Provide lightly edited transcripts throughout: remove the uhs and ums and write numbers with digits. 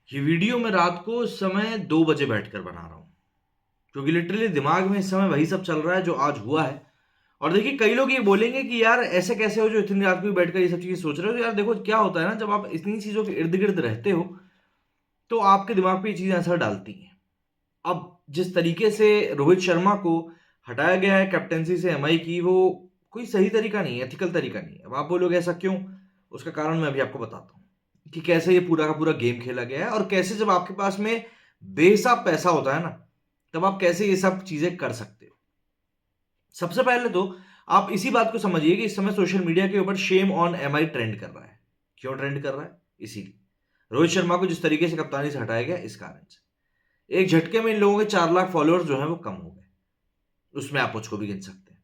ये वीडियो मैं रात को इस समय 2 बजे बैठकर बना रहा हूँ, क्योंकि लिटरली दिमाग में इस समय वही सब चल रहा है जो आज हुआ है। और देखिए, कई लोग ये बोलेंगे कि यार ऐसे कैसे हो जो इतनी रात को भी बैठकर ये सब चीज़ें सोच रहे हो। तो यार देखो, क्या होता है ना, जब आप इतनी चीज़ों के इर्द-गिर्द रहते हो, तो आपके दिमाग पे ये चीज़ें असर डालती हैं। अब जिस तरीके से रोहित शर्मा को हटाया गया है कैप्टेंसी से एमआई की, वो कोई सही तरीका नहीं है, एथिकल तरीका नहीं है। अब आप बोलोगे ऐसा क्यों? उसका कारण मैं अभी आपको बताता हूँ कि कैसे ये पूरा का पूरा गेम खेला गया है और कैसे जब आपके पास में बेहिसाब पैसा होता है ना, तब आप कैसे ये सब चीज़ें कर सकते हो। सबसे पहले तो आप इसी बात को समझिए कि इस समय सोशल मीडिया के ऊपर शेम ऑन एमआई ट्रेंड कर रहा है। क्यों ट्रेंड कर रहा है? इसीलिए रोहित शर्मा को जिस तरीके से कप्तानी से हटाया गया, इस कारण से एक झटके में इन लोगों के 4 लाख फॉलोअर्स जो हैं वो कम हो गए। उसमें आप मुझको भी गिन सकते हैं।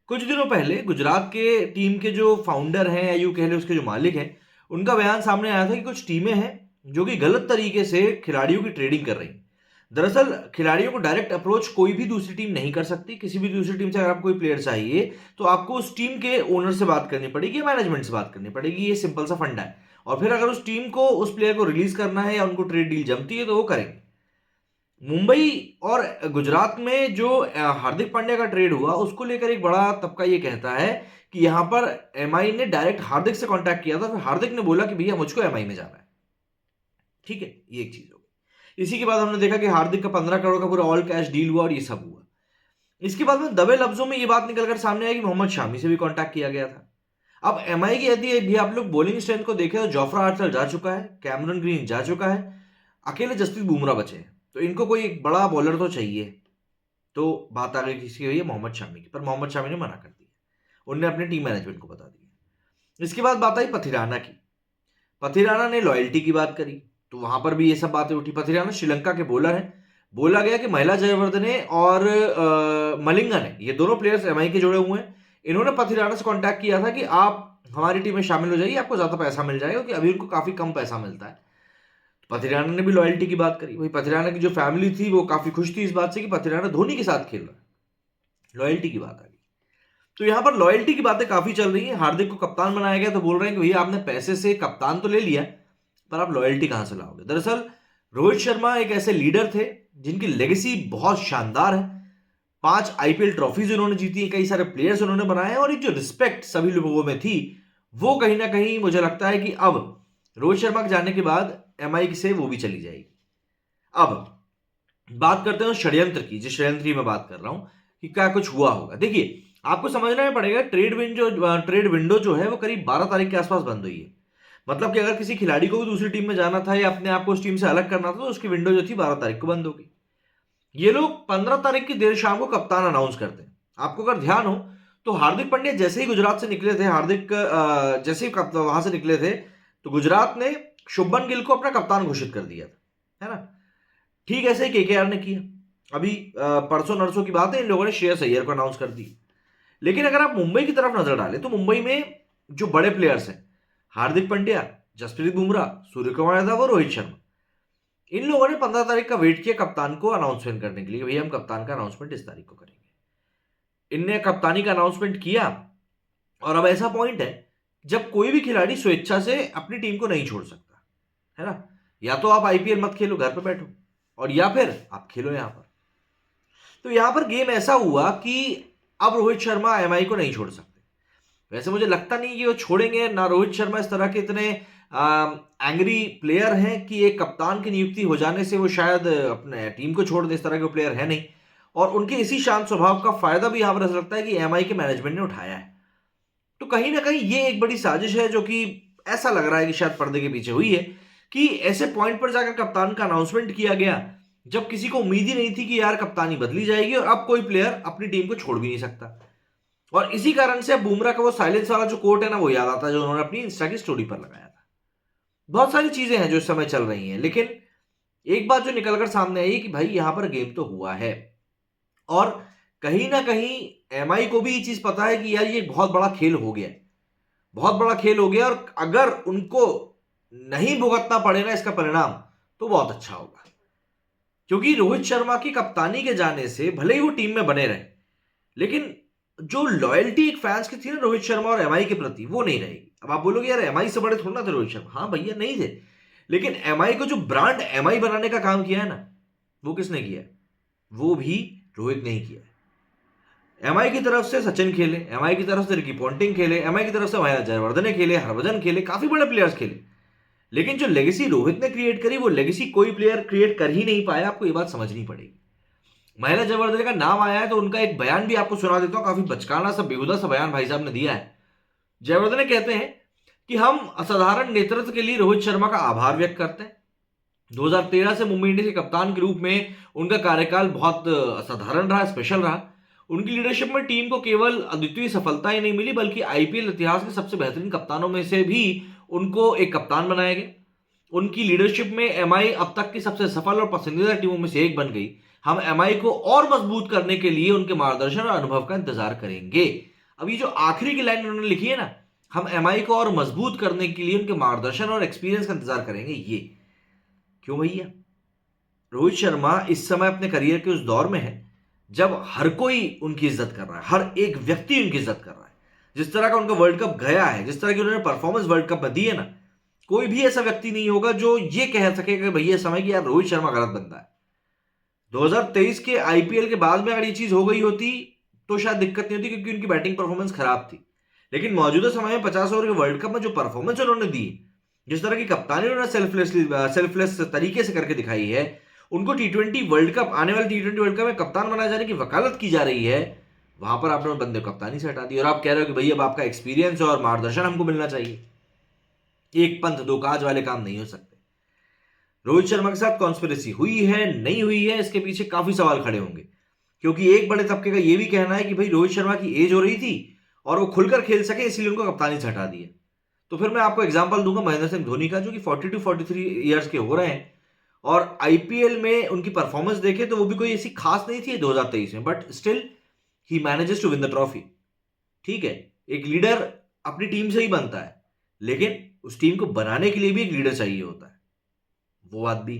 कुछ दिनों पहले गुजरात के टीम के जो फाउंडर हैं, या यूं कह लें उसके जो मालिक हैं, उनका बयान सामने आया था कि कुछ टीमें हैं जो कि गलत तरीके से खिलाड़ियों की ट्रेडिंग कर रही हैं। दरअसल खिलाड़ियों को डायरेक्ट अप्रोच कोई भी दूसरी टीम नहीं कर सकती। किसी भी दूसरी टीम से अगर आपको कोई प्लेयर चाहिए, तो आपको उस टीम के ओनर से बात करनी पड़ेगी या मैनेजमेंट से बात करनी पड़ेगी। ये सिंपल सा फंडा है। और फिर अगर उस टीम को उस प्लेयर को रिलीज करना है या उनको ट्रेड डील जमती है, तो वो करेंगे। मुंबई और गुजरात में जो हार्दिक पांड्या का ट्रेड हुआ, उसको लेकर एक बड़ा तबका ये कहता है कि यहां पर एमआई ने डायरेक्ट हार्दिक से कांटेक्ट किया था। फिर हार्दिक ने बोला कि भैया मुझको एमआई में जाना है। ठीक है, ये एक चीज हो गई। इसी के बाद हमने देखा कि हार्दिक का 15 करोड़ का पूरा ऑल कैश डील हुआ और ये सब हुआ। इसके बाद में दबे लफ्जों में ये बात निकलकर सामने आई कि मोहम्मद शामी से भी कांटेक्ट किया गया था। अब एमआई की यदि भी आप लोग बॉलिंग स्ट्रेंथ को देखें, तो जोफ्रा आर्चर जा चुका है, कैमरन ग्रीन जा चुका है, अकेले जसप्रीत बुमराह बचे हैं। तो इनको कोई एक बड़ा बॉलर तो चाहिए। तो बात आ गई किसकी हुई है? मोहम्मद शामी की। पर मोहम्मद शामी ने मना कर दिया। उनने अपने टीम मैनेजमेंट को बता दिया। इसके बाद बात आई पथिराना की। पथिराना ने लॉयल्टी की बात करी, तो वहां पर भी ये सब बातें उठी। पथिराना श्रीलंका के बॉलर हैं। बोला गया कि महिला जयवर्धने और मलिंगा ने, ये दोनों प्लेयर्स एमआई के जुड़े हुए हैं, इन्होंने पथिराना से कांटेक्ट किया था कि आप हमारी टीम में शामिल हो जाइए, आपको ज्यादा पैसा मिल जाएगा, क्योंकि अभी उनको काफी कम पैसा मिलता है। पथिराना ने भी लॉयल्टी की बात करी। वही पथिराना की जो फैमिली थी वो काफी खुश थी इस बात से कि पथिराना धोनी के साथ खेल रहा है। लॉयल्टी की बात आ गई। तो यहां पर लॉयल्टी की बातें काफी चल रही है। हार्दिक को कप्तान बनाया गया, तो बोल रहे हैं कि भैया आपने पैसे से कप्तान तो ले लिया, पर आप लॉयल्टी कहां से लाओगे? दरअसल रोहित शर्मा एक ऐसे लीडर थे जिनकी लेगेसी बहुत शानदार है। 5 आईपीएल ट्रॉफीज उन्होंने जीती है, कई सारे प्लेयर्स उन्होंने बनाए हैं, और एक जो रिस्पेक्ट सभी लोगों में थी, वो कहीं ना कहीं मुझे लगता है कि अब रोहित शर्मा के जाने के बाद एमआई से वो भी चली जाएगी। अब बात करते हैं षड्यंत्र की, जिस षड्यंत्र की मैं बात कर रहा हूं कि क्या कुछ हुआ होगा। देखिए, आपको समझना ही पड़ेगा, ट्रेड विंडो जो है वो करीब 12 तारीख के आसपास बंद हुई है। मतलब कि अगर किसी खिलाड़ी को भी दूसरी टीम में जाना था या अपने आप को उस टीम से अलग करना था, तो उसकी विंडो जो थी 12 तारीख को बंद होगी। ये लोग 15 तारीख की देर शाम को कप्तान अनाउंस करते हैं। आपको अगर ध्यान हो, तो हार्दिक पांड्या जैसे ही गुजरात से निकले थे, जैसे ही वहां से निकले थे, तो गुजरात ने शुभमन गिल को अपना कप्तान घोषित कर दिया था, है ना। ठीक ऐसे ही केकेआर ने किया। अभी परसों नरसों की बात है, इन लोगों ने श्रेयस अय्यर को अनाउंस कर दी। लेकिन अगर आप मुंबई की तरफ नजर डालें, तो मुंबई में जो बड़े प्लेयर्स हैं, हार्दिक पांड्या, जसप्रीत बुमराह, सूर्य कुमार यादव और रोहित शर्मा, इन लोगों ने 15 तारीख का वेट किया कप्तान को अनाउंसमेंट करने के लिए। भैया हम कप्तान का अनाउंसमेंट इस तारीख को करेंगे। इनने कप्तानी का अनाउंसमेंट किया। और अब ऐसा पॉइंट है जब कोई भी खिलाड़ी स्वेच्छा से अपनी टीम को नहीं छोड़ सकता, है ना। या तो आप आईपीएल मत खेलो, घर पे बैठो, और या फिर आप खेलो यहां पर। तो यहां पर गेम ऐसा हुआ कि अब रोहित शर्मा एमआई को नहीं छोड़ सकते। वैसे मुझे लगता नहीं कि वो छोड़ेंगे ना। रोहित शर्मा इस तरह के इतने एंग्री प्लेयर हैं कि एक कप्तान की नियुक्ति हो जाने से वो शायद अपने टीम को छोड़ दे। इस तरह के प्लेयर है नहीं। और उनके इसी शांत स्वभाव का फायदा भी यहां पर ऐसा लगता है कि एमआई के मैनेजमेंट ने उठाया है। तो कहीं ना कहीं ये एक बड़ी साजिश है, जो कि ऐसा लग रहा है कि शायद पर्दे के पीछे हुई है, कि ऐसे पॉइंट पर जाकर कप्तान का अनाउंसमेंट किया गया जब किसी को उम्मीद ही नहीं थी कि यार कप्तानी बदली जाएगी और अब कोई प्लेयर अपनी टीम को छोड़ भी नहीं सकता। और इसी कारण से अब बुमराह का वो साइलेंस वाला जो कोट है ना, वो याद आता है जो उन्होंने अपनी इंस्टा की स्टोरी पर लगाया था। बहुत सारी चीजें हैं जो इस समय चल रही हैं, लेकिन एक बात जो निकलकर सामने आई कि भाई यहां पर गेम तो हुआ है। और कहीं ना कहीं एमआई को भी ये चीज पता है कि यार ये बहुत बड़ा खेल हो गया है, बहुत बड़ा खेल हो गया, और अगर उनको नहीं भुगतना पड़े ना इसका परिणाम, तो बहुत अच्छा होगा। क्योंकि रोहित शर्मा की कप्तानी के जाने से भले ही वो टीम में बने रहे, लेकिन जो लॉयल्टी एक फैंस की थी ना रोहित शर्मा और एमआई के प्रति, वो नहीं रहेगी। अब आप बोलोगे यार एमआई से बड़े थोड़ा ना थे रोहित शर्मा। हाँ भैया, नहीं थे, लेकिन एमआई को जो ब्रांड एमआई बनाने का काम किया है ना, वो किसने किया है? वो भी रोहित ने ही किया है। एमआई की तरफ से सचिन खेले, एमआई की तरफ से रिकी पॉन्टिंग खेले, एमआई की तरफ से महेंद्र जयवर्धने खेले, हरभजन खेले, काफी बड़े प्लेयर्स खेले, लेकिन जो लेगेसी रोहित ने क्रिएट करी वो लेगेसी कोई प्लेयर क्रिएट कर ही नहीं पाया। आपको ये बात समझनी पड़ेगी। महेंद्र जयवर्धने का नाम आया है तो उनका एक बयान भी आपको सुना देता हूं, काफी बचकाना सा बेहुदा सा बयान भाई साहब ने दिया है। जयवर्धने कहते हैं कि हम असाधारण नेतृत्व के लिए रोहित शर्मा का आभार व्यक्त करते हैं। 2013 से मुंबई इंडियंस के कप्तान के रूप में उनका कार्यकाल बहुत असाधारण रहा, स्पेशल रहा। उनकी लीडरशिप में टीम को केवल अद्वितीय सफलता ही नहीं मिली, बल्कि आईपीएल इतिहास के सबसे बेहतरीन कप्तानों में से भी उनको एक कप्तान बनाया गया। उनकी लीडरशिप में एमआई अब तक की सबसे सफल और पसंदीदा टीमों में से एक बन गई। हम एमआई को और मजबूत करने के लिए उनके मार्गदर्शन और अनुभव का इंतजार करेंगे। अब ये जो आखिरी की लाइन उन्होंने लिखी है ना, हम एमआई को और मजबूत करने के लिए उनके मार्गदर्शन और एक्सपीरियंस का इंतजार करेंगे, ये क्यों भैया? रोहित शर्मा इस समय अपने करियर के उस दौर में है जब हर कोई उनकी इज्जत कर रहा है, हर एक व्यक्ति उनकी इज्जत कर रहा है। जिस तरह का उनका वर्ल्ड कप गया है, जिस तरह की उन्होंने परफॉर्मेंस वर्ल्ड कप में दी है ना, कोई भी ऐसा व्यक्ति नहीं होगा जो ये कह सके कि भैया समय की यार रोहित शर्मा गलत बंदा है। 2023 के आईपीएल के बाद में अगर ये चीज हो गई होती तो शायद दिक्कत नहीं होती, क्योंकि उनकी बैटिंग परफॉर्मेंस खराब थी। लेकिन मौजूदा समय में 50 ओवर के वर्ल्ड कप में जो परफॉर्मेंस उन्होंने दी, जिस तरह की कप्तानी उन्होंने सेल्फलेस तरीके से करके दिखाई है, उनको टी20 वर्ल्ड कप, आने वाले टी20 वर्ल्ड कप में कप्तान बनाए जाने की वकालत की जा रही है, वहां पर आपने बंदे को कप्तानी से हटा दी और आप कह रहे हो कि भैया अब आपका एक्सपीरियंस और मार्गदर्शन हमको मिलना चाहिए। एक पंथ दो काज वाले काम नहीं हो सकते। रोहित शर्मा के साथ कॉन्स्पिरेसी हुई है नहीं हुई है, इसके पीछे काफी सवाल खड़े होंगे, क्योंकि एक बड़े तबके का यह भी कहना है कि भाई रोहित शर्मा की एज हो रही थी और वो खुलकर खेल सके इसलिए उनको कप्तानी से हटा दिया। तो फिर मैं आपको एग्जांपल दूंगा महेंद्र सिंह धोनी का, जो कि 42-43 ईयर्स के हो रहे हैं और आईपीएल में उनकी परफॉर्मेंस देखे तो वो भी कोई ऐसी खास नहीं थी 2023 में, बट स्टिल ही manages to win the trophy. ठीक है, एक लीडर अपनी टीम से ही बनता है, लेकिन उस टीम को बनाने के लिए भी एक लीडर चाहिए होता है, वो बात भी।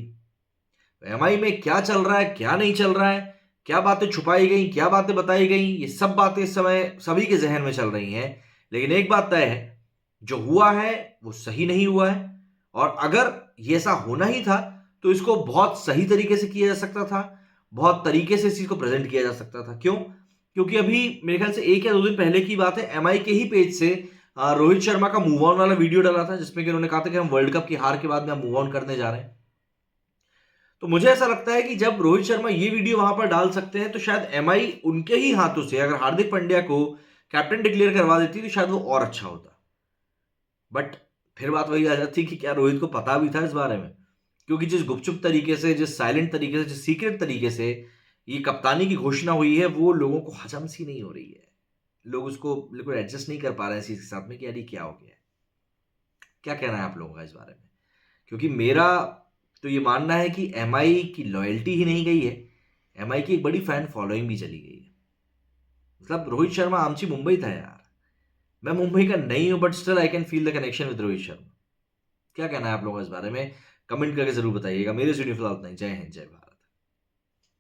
एमआई में क्या चल रहा है, क्या नहीं चल रहा है, क्या बातें छुपाई गई, क्या बातें बताई गई, ये सब बातें इस समय सभी के जहन में चल रही हैं। लेकिन एक बात तय है, जो हुआ है वो सही नहीं हुआ है, और अगर ये ऐसा होना ही था तो इसको बहुत सही तरीके से किया जा सकता था, बहुत तरीके से इस चीज को प्रेजेंट किया जा सकता था। क्यों? क्योंकि अभी मेरे ख्याल से 1 या 2 दिन पहले की बात है, एमआई के ही पेज से रोहित शर्मा का मूव ऑन वाला वीडियो डाला था, जिसमें कि उन्होंने कहा था कि हम वर्ल्ड कप की हार के बाद में हम मूव ऑन करने जा रहे हैं। तो मुझे ऐसा लगता है कि जब रोहित शर्मा ये वीडियो वहां पर डाल सकते हैं तो शायद एमआई उनके ही हाथों से अगर हार्दिक पांड्या को कैप्टन डिक्लेयर करवा देती तो शायद वो और अच्छा होता। बट फिर बात वही आ जाती कि क्या रोहित को पता भी था इस बारे में? क्योंकि जिस गुपचुप तरीके से, जिस साइलेंट तरीके से, जिस सीक्रेट तरीके से ये कप्तानी की घोषणा हुई है, वो लोगों को हजम सी नहीं हो रही है। लोग उसको बिल्कुल एडजस्ट नहीं कर पा रहे हैं इस चीज के साथ में कि यार ये क्या हो गया है। क्या कहना है आप लोगों का इस बारे में? क्योंकि मेरा तो ये मानना है कि एमआई की लॉयल्टी ही नहीं गई है, एमआई की एक बड़ी फैन फॉलोइंग भी चली गई है। मतलब रोहित शर्मा आमची मुंबई था यार, मैं मुंबई का नहीं हूं, but still I can feel the connection with Rohit Sharma. क्या कहना है आप लोगों का इस बारे में? कमेंट करके जरूर बताइएगा। मेरे स्टूडियो फिलहाल इतना ही। जय हिंद, जय भारत।